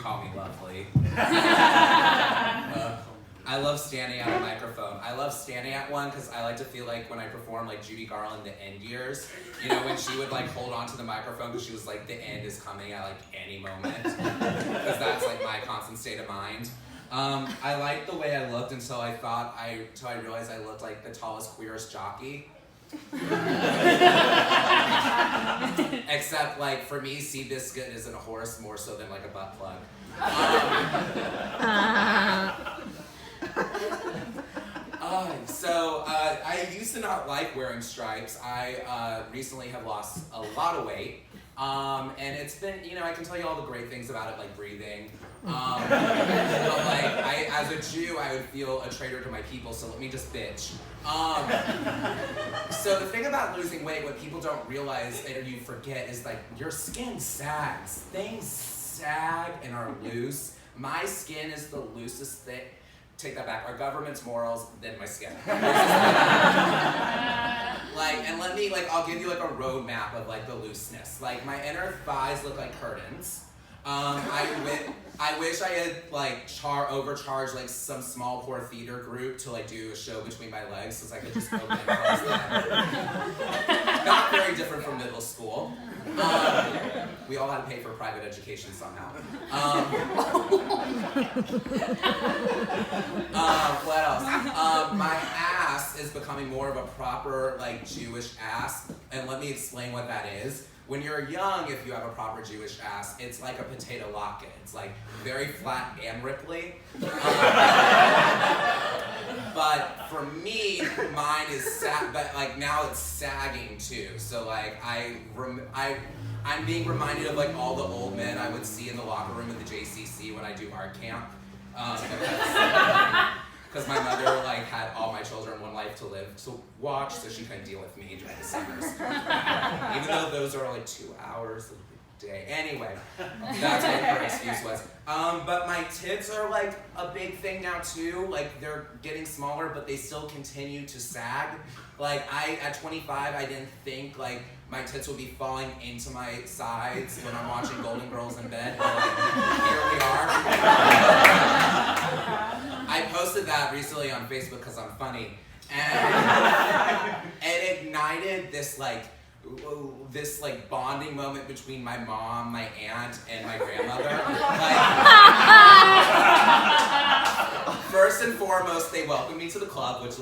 call me lovely. I love standing at a microphone. I love standing at one because I like to feel like when I perform like Judy Garland the end years, you know, when she would like hold on to the microphone because she was like, the end is coming at like any moment. Because that's like my constant state of mind. I liked the way I looked until I realized I looked like the tallest, queerest jockey. Except like for me, Seabiscuit isn't a horse more so than like a butt plug. I used to not like wearing stripes. I recently have lost a lot of weight. And it's been, you know, I can tell you all the great things about it, like breathing. But like, as a Jew, I would feel a traitor to my people, so let me just bitch. So the thing about losing weight, what people don't realize or you forget is like, your skin sags. Things sag and are loose. My skin is the loosest thing. Take that back. Our government's morals, then my skin. I'll give you like a roadmap of like the looseness. Like my inner thighs look like curtains. I wish I had like overcharged like some small poor theater group to like do a show between my legs so I could just open and close them. Not very different from middle school. We all had to pay for private education somehow. What else? My ass is becoming more of a proper like Jewish ass, and let me explain what that is. When you're young, if you have a proper Jewish ass, it's like a potato locket. It's like very flat and ripply. But for me, mine is but like now it's sagging too. So like I'm being reminded of like all the old men I would see in the locker room at the JCC when I do art camp. Because my mother like had all my children one life to live to watch, so she couldn't deal with me during the summers. Even though those are like 2 hours a day. Anyway, that's what her excuse was. But my tits are like a big thing now too. Like they're getting smaller, but they still continue to sag. Like at 25, I didn't think like my tits would be falling into my sides when I'm watching Golden Girls in bed. But like, here we are. I posted that recently on Facebook because I'm funny, and it ignited this bonding moment between my mom, my aunt, and my grandmother. Like, first and foremost, they welcomed me to the club, which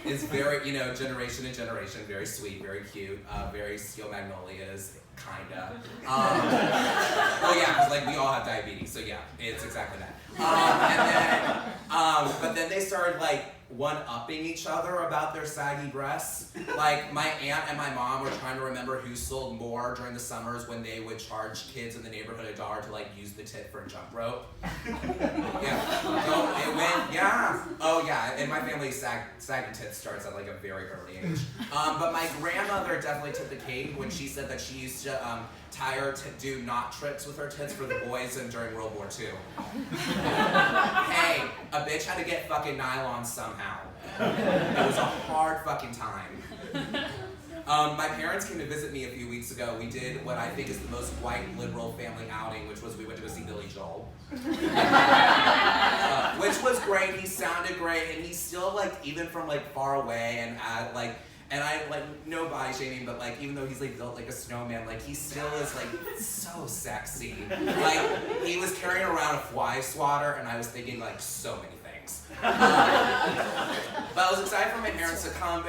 is very, generation to generation, very sweet, very cute, very Steel Magnolias, kinda. Well, yeah, because like we all have diabetes, so yeah, it's exactly that. But then they started like one-upping each other about their saggy breasts. Like my aunt and my mom were trying to remember who sold more during the summers when they would charge kids in the neighborhood $1 to like use the tit for a jump rope. Yeah. So it went, yeah. Oh yeah, in my family sagging tits starts at like a very early age. But my grandmother definitely took the cake when she said that she used to tie her to do knot tricks with her tits for the boys and during World War II. Hey, a bitch had to get fucking nylon somehow. It was a hard fucking time. My parents came to visit me a few weeks ago. We did what I think is the most white liberal family outing, which was we went to go see Billy Joel. Which was great. He sounded great, and he's still like, even from like far away, and and I like no body shaming, but like even though he's like built like a snowman, like he still is like so sexy. Like he was carrying around a fly swatter, and I was thinking like so many things. But I was excited for my parents to come,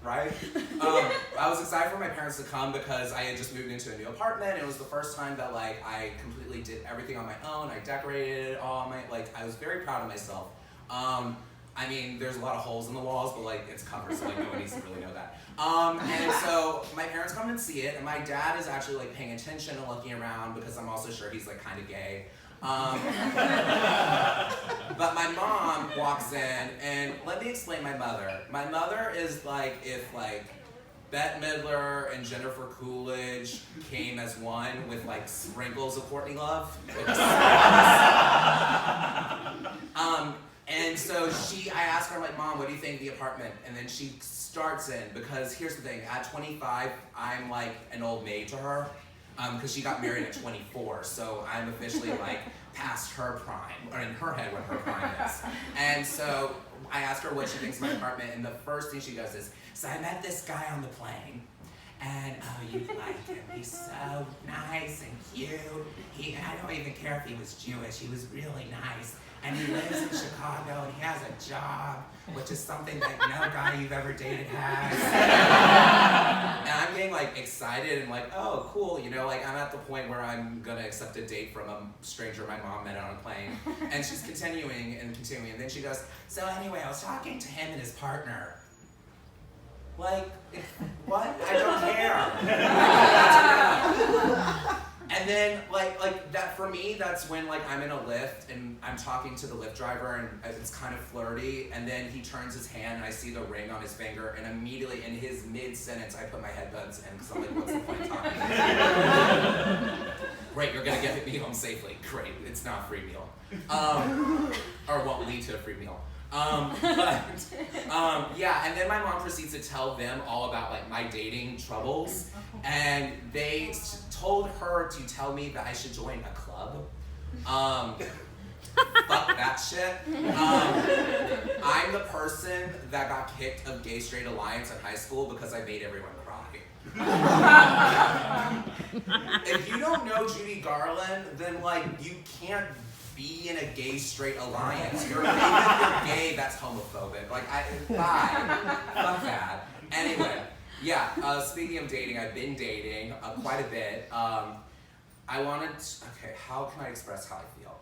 right? I was excited for my parents to come because I had just moved into a new apartment. It was the first time that like I completely did everything on my own. I decorated it all. I was very proud of myself. I mean, there's a lot of holes in the walls, but like it's covered, so like no one needs to really know that. And so my parents come and see it, and my dad is actually like paying attention and looking around because I'm also sure he's like kind of gay. But my mom walks in, and let me explain my mother. My mother is like if like Bette Midler and Jennifer Coolidge came as one with like sprinkles of Courtney Love. And so I asked her, like, Mom, what do you think of the apartment? And then she starts in, because here's the thing, at 25, I'm like an old maid to her. because she got married at 24, so I'm officially like past her prime, or in her head what her prime is. And so I asked her what she thinks of my apartment, and the first thing she goes is, so I met this guy on the plane, and oh, you'd like him. He's so nice and cute. I don't even care if he was Jewish. He was really nice. And he lives in Chicago, and he has a job, which is something that no guy you've ever dated has. And I'm getting like excited and like, oh, cool, you know, like I'm at the point where I'm gonna accept a date from a stranger my mom met on a plane. And she's continuing, and then she goes, so anyway, I was talking to him and his partner. Like, what? I don't care. And then, like that for me, that's when like I'm in a Lyft and I'm talking to the Lyft driver and it's kind of flirty, and then he turns his hand and I see the ring on his finger, and immediately in his mid-sentence I put my headbuds in because I'm like, what's the point of talking? Great, you're gonna get me home safely. Great, it's not a free meal. Or won't lead to a free meal. Yeah, and then my mom proceeds to tell them all about like my dating troubles, and they told her to tell me that I should join a club. Fuck that shit. I'm the person that got kicked of Gay Straight Alliance in high school because I made everyone cry. If you don't know Judy Garland, then like you can't be in a gay straight alliance. Even if you're gay, that's homophobic. Like, bye. Fuck that. Anyway, yeah, speaking of dating, I've been dating quite a bit. Okay, how can I express how I feel?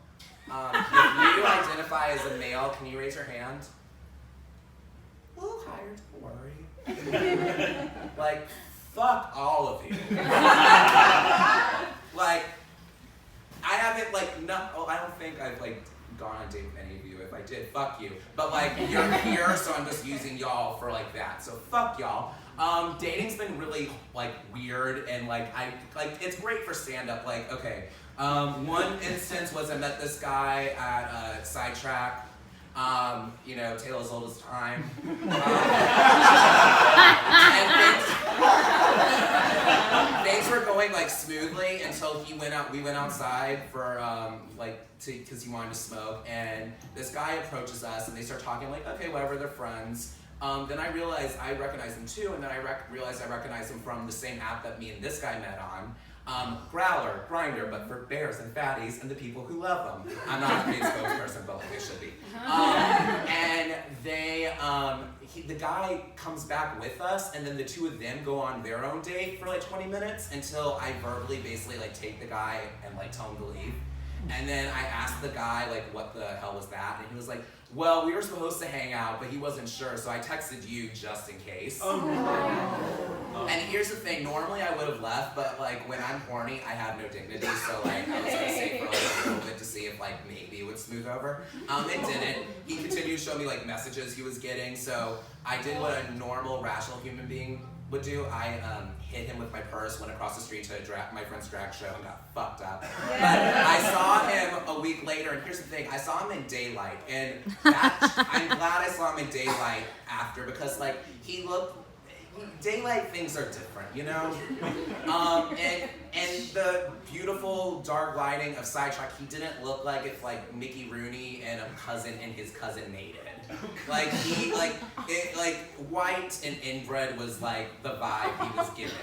If you identify as a male, can you raise your hand? A little higher, don't worry. Like, fuck all of you. Like, I haven't I don't think I've like gone on a date with any of you. If I did, fuck you. But like you're here, so I'm just using y'all for like that. So fuck y'all. Dating's been really like weird, and it's great for stand-up. Like, okay, one instance was I met this guy at Sidetrack. You know, Tale as Old as Time. And things were going like smoothly until we went outside for because he wanted to smoke, and this guy approaches us and they start talking like, okay, whatever, they're friends. Then I realized I recognize him too, and then I realized I recognize him from the same app that me and this guy met on. Growler, Grindr, but for bears and fatties and the people who love them. I'm not a paid spokesperson, but like I should be. And the guy comes back with us, and then the two of them go on their own date for like 20 minutes until I verbally basically like take the guy and like tell him to leave. And then I asked the guy like, what the hell was that? And he was like, well, we were supposed to hang out, but he wasn't sure, so I texted you just in case. Oh. And here's the thing, normally I would have left, but like when I'm horny, I have no dignity, so like I was gonna stay for like a little bit to see if like maybe it would smooth over. It didn't. He continued to show me like messages he was getting, so I did what a normal, rational human being would do. I hit him with my purse, went across the street to my friend's drag show and got fucked up. Yeah. But I saw him a week later, and here's the thing, I saw him in daylight, and I'm glad I saw him in daylight after, because like daylight things are different, you know? And the beautiful dark lighting of Sidetrack, he didn't look like if like Mickey Rooney and his cousin made it. Like white and inbred was like the vibe he was given.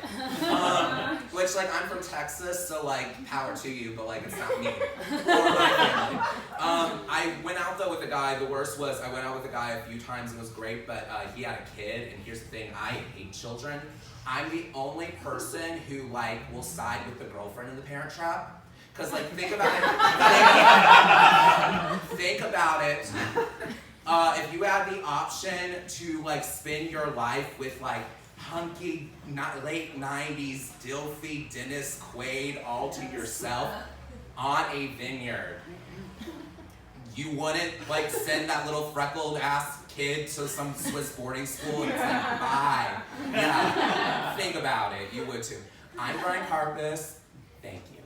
Which like I'm from Texas, so like power to you, but like it's not me or my family. I went out though with a guy. The worst was I went out with a guy a few times and it was great, but he had a kid, and here's the thing, I hate children. I'm the only person who like will side with the girlfriend in the Parent Trap. Cause like think about it. Think about it. If you had the option to like spend your life with like hunky, late 90s, Dilfy, Dennis Quaid all to yourself on a vineyard, you wouldn't like send that little freckled ass kid to some Swiss boarding school and it's like, bye. Yeah, think about it, you would too. I'm Brian Carpus, thank you.